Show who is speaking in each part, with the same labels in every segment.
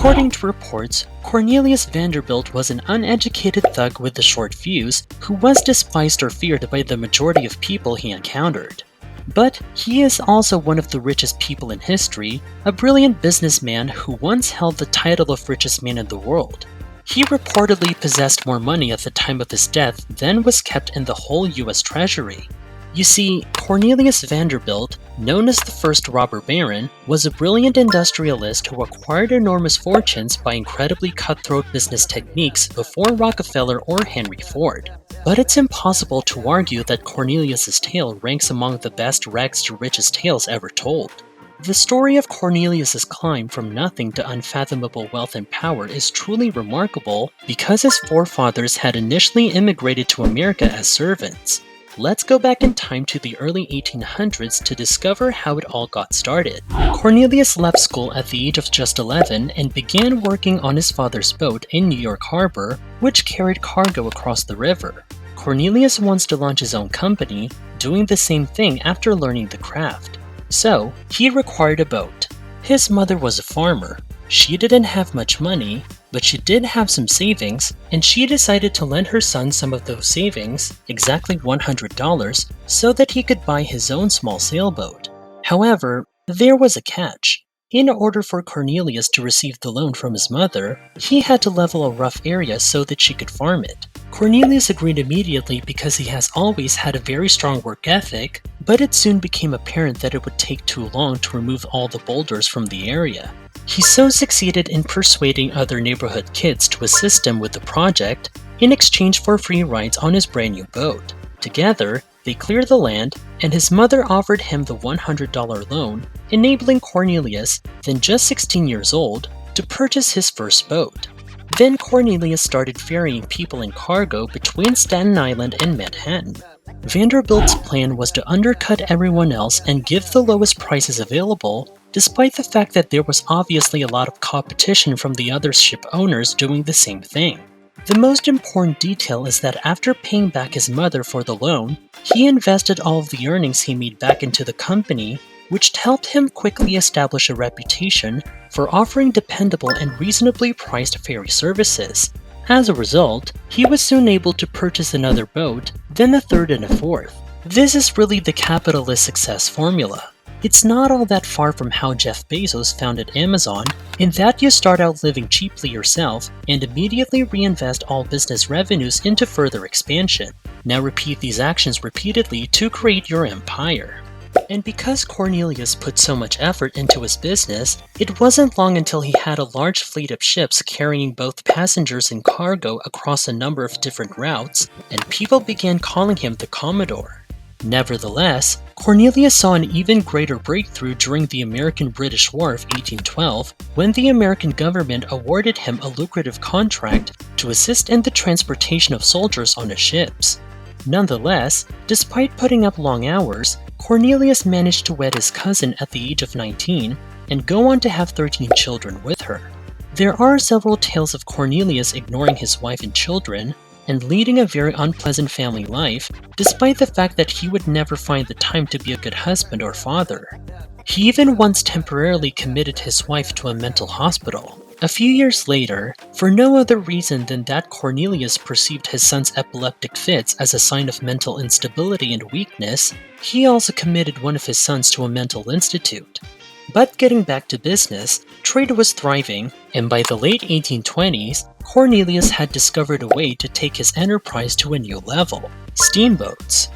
Speaker 1: According to reports, Cornelius Vanderbilt was an uneducated thug with a short fuse who was despised or feared by the majority of people he encountered. But he is also one of the richest people in history, a brilliant businessman who once held the title of richest man in the world. He reportedly possessed more money at the time of his death than was kept in the whole US Treasury. You see, Cornelius Vanderbilt, known as the first robber baron, was a brilliant industrialist who acquired enormous fortunes by incredibly cutthroat business techniques before Rockefeller or Henry Ford. But it's impossible to argue that Cornelius's tale ranks among the best rags to riches tales ever told. The story of Cornelius's climb from nothing to unfathomable wealth and power is truly remarkable because his forefathers had initially immigrated to America as servants. Let's go back in time to the early 1800s to discover how it all got started. Cornelius left school at the age of just 11 and began working on his father's boat in New York Harbor, which carried cargo across the river. Cornelius wants to launch his own company, doing the same thing after learning the craft. So, he required a boat. His mother was a farmer. She didn't have much money, but she did have some savings, and she decided to lend her son some of those savings, exactly $100, so that he could buy his own small sailboat. However, there was a catch. In order for Cornelius to receive the loan from his mother, he had to level a rough area so that she could farm it. Cornelius agreed immediately because he has always had a very strong work ethic, but it soon became apparent that it would take too long to remove all the boulders from the area. He so succeeded in persuading other neighborhood kids to assist him with the project in exchange for free rides on his brand new boat. Together, they cleared the land, and his mother offered him the $100 loan, enabling Cornelius, then just 16 years old, to purchase his first boat. Then Cornelius started ferrying people and cargo between Staten Island and Manhattan. Vanderbilt's plan was to undercut everyone else and give the lowest prices available, despite the fact that there was obviously a lot of competition from the other ship owners doing the same thing. The most important detail is that after paying back his mother for the loan, he invested all of the earnings he made back into the company, which helped him quickly establish a reputation for offering dependable and reasonably priced ferry services. As a result, he was soon able to purchase another boat, then a third and a fourth. This is really the capitalist success formula. It's not all that far from how Jeff Bezos founded Amazon, in that you start out living cheaply yourself and immediately reinvest all business revenues into further expansion. Now repeat these actions repeatedly to create your empire. And because Cornelius put so much effort into his business, it wasn't long until he had a large fleet of ships carrying both passengers and cargo across a number of different routes, and people began calling him the Commodore. Nevertheless, Cornelius saw an even greater breakthrough during the American-British War of 1812, when the American government awarded him a lucrative contract to assist in the transportation of soldiers on his ships. Nonetheless, despite putting up long hours, Cornelius managed to wed his cousin at the age of 19 and go on to have 13 children with her. There are several tales of Cornelius ignoring his wife and children, and leading a very unpleasant family life, despite the fact that he would never find the time to be a good husband or father. He even once temporarily committed his wife to a mental hospital. A few years later, for no other reason than that Cornelius perceived his son's epileptic fits as a sign of mental instability and weakness, he also committed one of his sons to a mental institute. But getting back to business, trade was thriving, and by the late 1820s, Cornelius had discovered a way to take his enterprise to a new level: steamboats.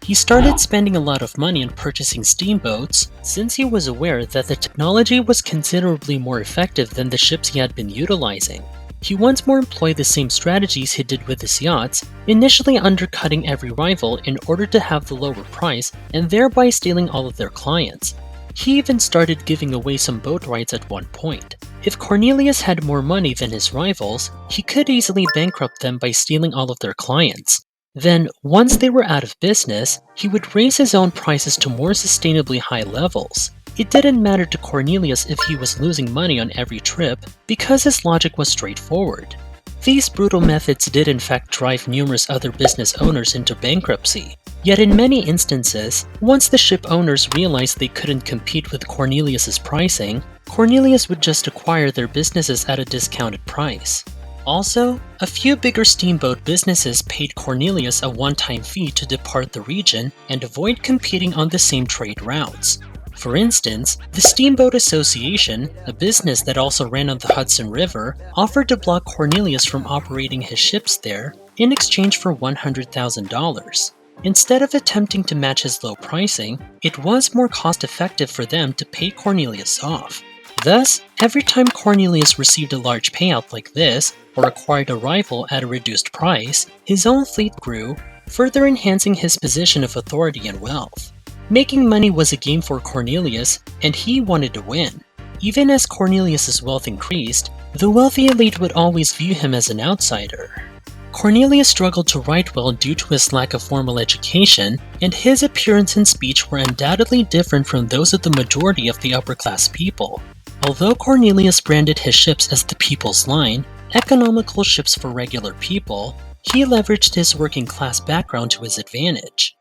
Speaker 1: He started spending a lot of money on purchasing steamboats, since he was aware that the technology was considerably more effective than the ships he had been utilizing. He once more employed the same strategies he did with his yachts, initially undercutting every rival in order to have the lower price and thereby stealing all of their clients. He even started giving away some boat rights at one point. If Cornelius had more money than his rivals, he could easily bankrupt them by stealing all of their clients. Then, once they were out of business, he would raise his own prices to more sustainably high levels. It didn't matter to Cornelius if he was losing money on every trip, because his logic was straightforward. These brutal methods did in fact drive numerous other business owners into bankruptcy. Yet in many instances, once the ship owners realized they couldn't compete with Cornelius's pricing, Cornelius would just acquire their businesses at a discounted price. Also, a few bigger steamboat businesses paid Cornelius a one-time fee to depart the region and avoid competing on the same trade routes. For instance, the Steamboat Association, a business that also ran on the Hudson River, offered to block Cornelius from operating his ships there in exchange for $100,000. Instead of attempting to match his low pricing, it was more cost-effective for them to pay Cornelius off. Thus, every time Cornelius received a large payout like this, or acquired a rival at a reduced price, his own fleet grew, further enhancing his position of authority and wealth. Making money was a game for Cornelius, and he wanted to win. Even as Cornelius's wealth increased, the wealthy elite would always view him as an outsider. Cornelius struggled to write well due to his lack of formal education, and his appearance and speech were undoubtedly different from those of the majority of the upper-class people. Although Cornelius branded his ships as the People's Line, economical ships for regular people, he leveraged his working-class background to his advantage.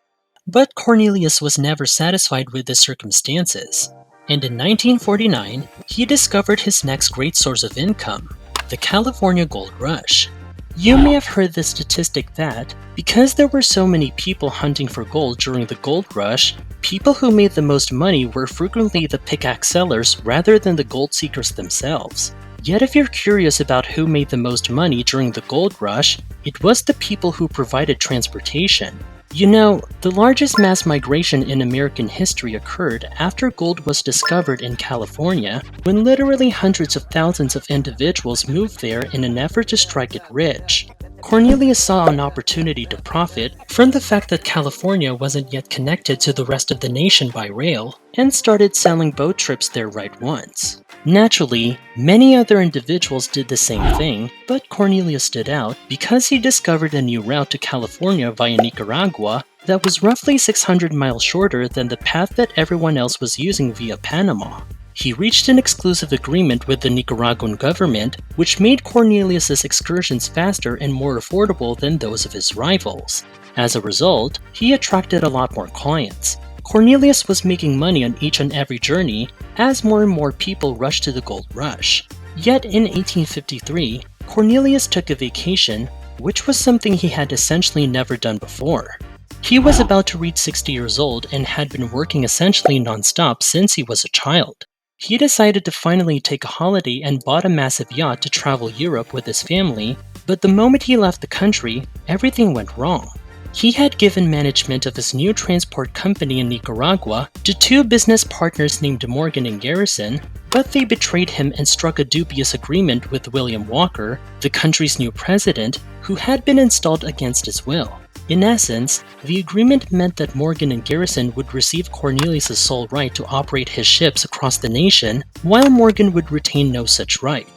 Speaker 1: But Cornelius was never satisfied with the circumstances, and in 1949, he discovered his next great source of income, the California Gold Rush. You may have heard the statistic that, because there were so many people hunting for gold during the gold rush, people who made the most money were frequently the pickaxe sellers rather than the gold seekers themselves. Yet if you're curious about who made the most money during the gold rush, it was the people who provided transportation. You know, the largest mass migration in American history occurred after gold was discovered in California, when literally hundreds of thousands of individuals moved there in an effort to strike it rich. Cornelius saw an opportunity to profit from the fact that California wasn't yet connected to the rest of the nation by rail, and started selling boat trips there right once. Naturally, many other individuals did the same thing, but Cornelius stood out because he discovered a new route to California via Nicaragua that was roughly 600 miles shorter than the path that everyone else was using via Panama. He reached an exclusive agreement with the Nicaraguan government, which made Cornelius's excursions faster and more affordable than those of his rivals. As a result, he attracted a lot more clients. Cornelius was making money on each and every journey as more and more people rushed to the gold rush. Yet in 1853, Cornelius took a vacation, which was something he had essentially never done before. He was about to reach 60 years old and had been working essentially non-stop since he was a child. He decided to finally take a holiday and bought a massive yacht to travel Europe with his family, but the moment he left the country, everything went wrong. He had given management of his new transport company in Nicaragua to two business partners named Morgan and Garrison, but they betrayed him and struck a dubious agreement with William Walker, the country's new president, who had been installed against his will. In essence, the agreement meant that Morgan and Garrison would receive Cornelius' sole right to operate his ships across the nation, while Morgan would retain no such right.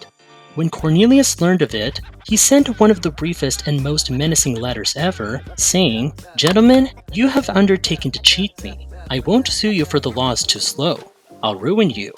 Speaker 1: When Cornelius learned of it, he sent one of the briefest and most menacing letters ever, saying, "Gentlemen, you have undertaken to cheat me. I won't sue you for the law is too slow. I'll ruin you.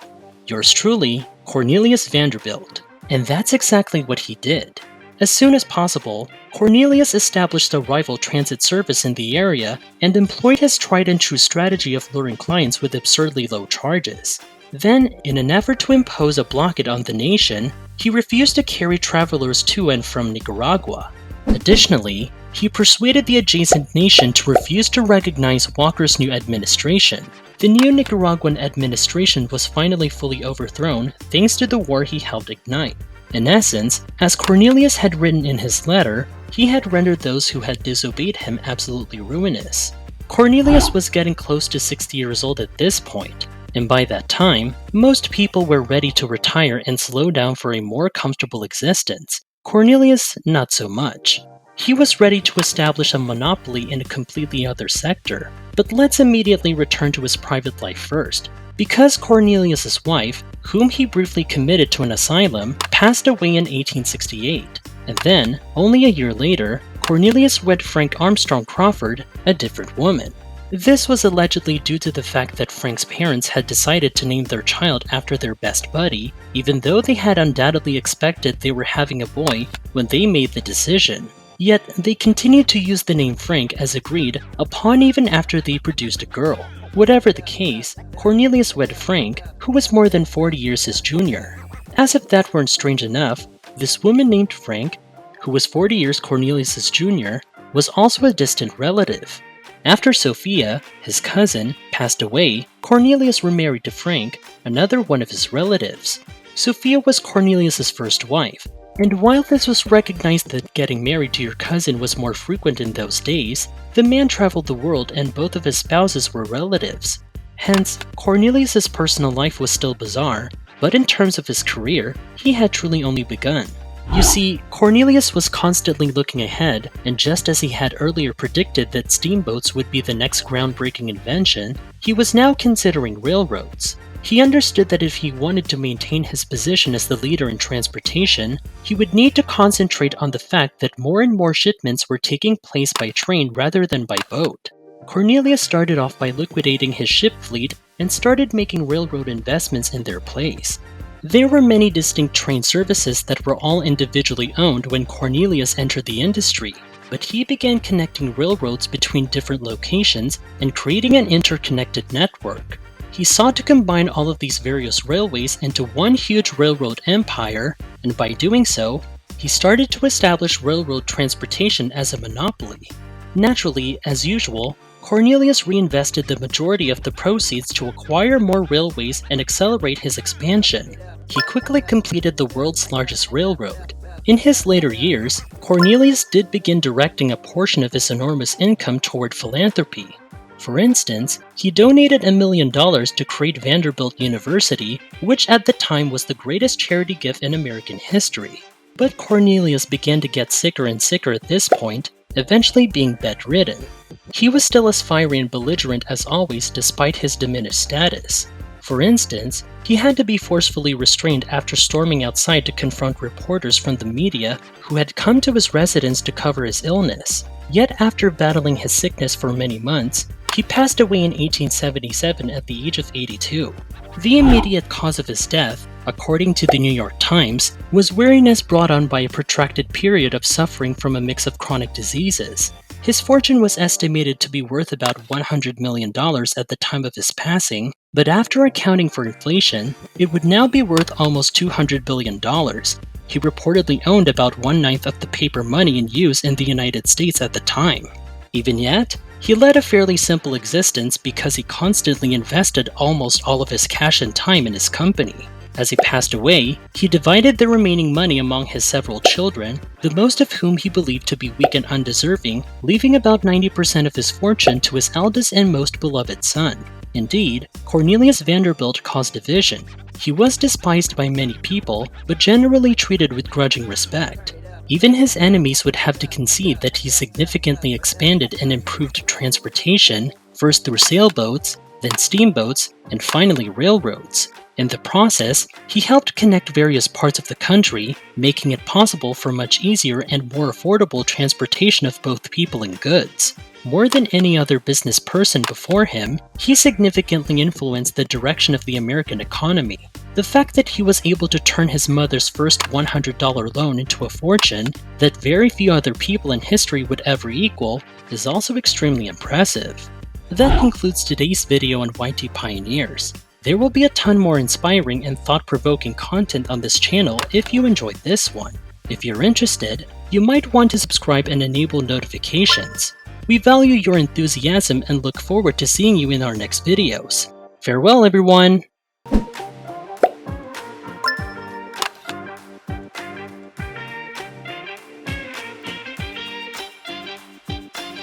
Speaker 1: Yours truly, Cornelius Vanderbilt." And that's exactly what he did. As soon as possible, Cornelius established a rival transit service in the area and employed his tried-and-true strategy of luring clients with absurdly low charges. Then, in an effort to impose a blockade on the nation, he refused to carry travelers to and from Nicaragua. Additionally, he persuaded the adjacent nation to refuse to recognize Walker's new administration. The new Nicaraguan administration was finally fully overthrown thanks to the war he helped ignite. In essence, as Cornelius had written in his letter, he had rendered those who had disobeyed him absolutely ruinous. Cornelius was getting close to 60 years old at this point, and by that time, most people were ready to retire and slow down for a more comfortable existence. Cornelius, not so much. He was ready to establish a monopoly in a completely other sector, but let's immediately return to his private life first. Because Cornelius' wife, whom he briefly committed to an asylum, passed away in 1868, and then, only a year later, Cornelius wed Frank Armstrong Crawford, a different woman. This was allegedly due to the fact that Frank's parents had decided to name their child after their best buddy, even though they had undoubtedly expected they were having a boy when they made the decision. Yet, they continued to use the name Frank as agreed upon even after they produced a girl. Whatever the case, Cornelius wed Frank, who was more than 40 years his junior. As if that weren't strange enough, this woman named Frank, who was 40 years Cornelius' junior, was also a distant relative. After Sophia, his cousin, passed away, Cornelius remarried to Frank, another one of his relatives. Sophia was Cornelius' first wife, and while this was recognized that getting married to your cousin was more frequent in those days, the man traveled the world and both of his spouses were relatives. Hence, Cornelius' personal life was still bizarre, but in terms of his career, he had truly only begun. You see, Cornelius was constantly looking ahead, and just as he had earlier predicted that steamboats would be the next groundbreaking invention, he was now considering railroads. He understood that if he wanted to maintain his position as the leader in transportation, he would need to concentrate on the fact that more and more shipments were taking place by train rather than by boat. Cornelius started off by liquidating his ship fleet and started making railroad investments in their place. There were many distinct train services that were all individually owned when Cornelius entered the industry, but he began connecting railroads between different locations and creating an interconnected network. He sought to combine all of these various railways into one huge railroad empire, and by doing so, he started to establish railroad transportation as a monopoly. Naturally, as usual, Cornelius reinvested the majority of the proceeds to acquire more railways and accelerate his expansion. He quickly completed the world's largest railroad. In his later years, Cornelius did begin directing a portion of his enormous income toward philanthropy. For instance, he donated $1 million to create Vanderbilt University, which at the time was the greatest charity gift in American history. But Cornelius began to get sicker and sicker at this point, eventually being bedridden. He was still as fiery and belligerent as always despite his diminished status. For instance, he had to be forcefully restrained after storming outside to confront reporters from the media who had come to his residence to cover his illness. Yet after battling his sickness for many months, he passed away in 1877 at the age of 82. The immediate cause of his death, according to the New York Times, was weariness brought on by a protracted period of suffering from a mix of chronic diseases. His fortune was estimated to be worth about $100 million at the time of his passing, but after accounting for inflation, it would now be worth almost $200 billion. He reportedly owned about 1/9 of the paper money in use in the United States at the time. Even yet, he led a fairly simple existence because he constantly invested almost all of his cash and time in his company. As he passed away, he divided the remaining money among his several children, the most of whom he believed to be weak and undeserving, leaving about 90% of his fortune to his eldest and most beloved son. Indeed, Cornelius Vanderbilt caused division. He was despised by many people, but generally treated with grudging respect. Even his enemies would have to concede that he significantly expanded and improved transportation, first through sailboats, then steamboats, and finally railroads. In the process, he helped connect various parts of the country, making it possible for much easier and more affordable transportation of both people and goods. More than any other business person before him, he significantly influenced the direction of the American economy. The fact that he was able to turn his mother's first $100 loan into a fortune that very few other people in history would ever equal is also extremely impressive. That concludes today's video on YTPioneers. There will be a ton more inspiring and thought-provoking content on this channel if you enjoyed this one. If you're interested, you might want to subscribe and enable notifications. We value your enthusiasm and look forward to seeing you in our next videos. Farewell, everyone!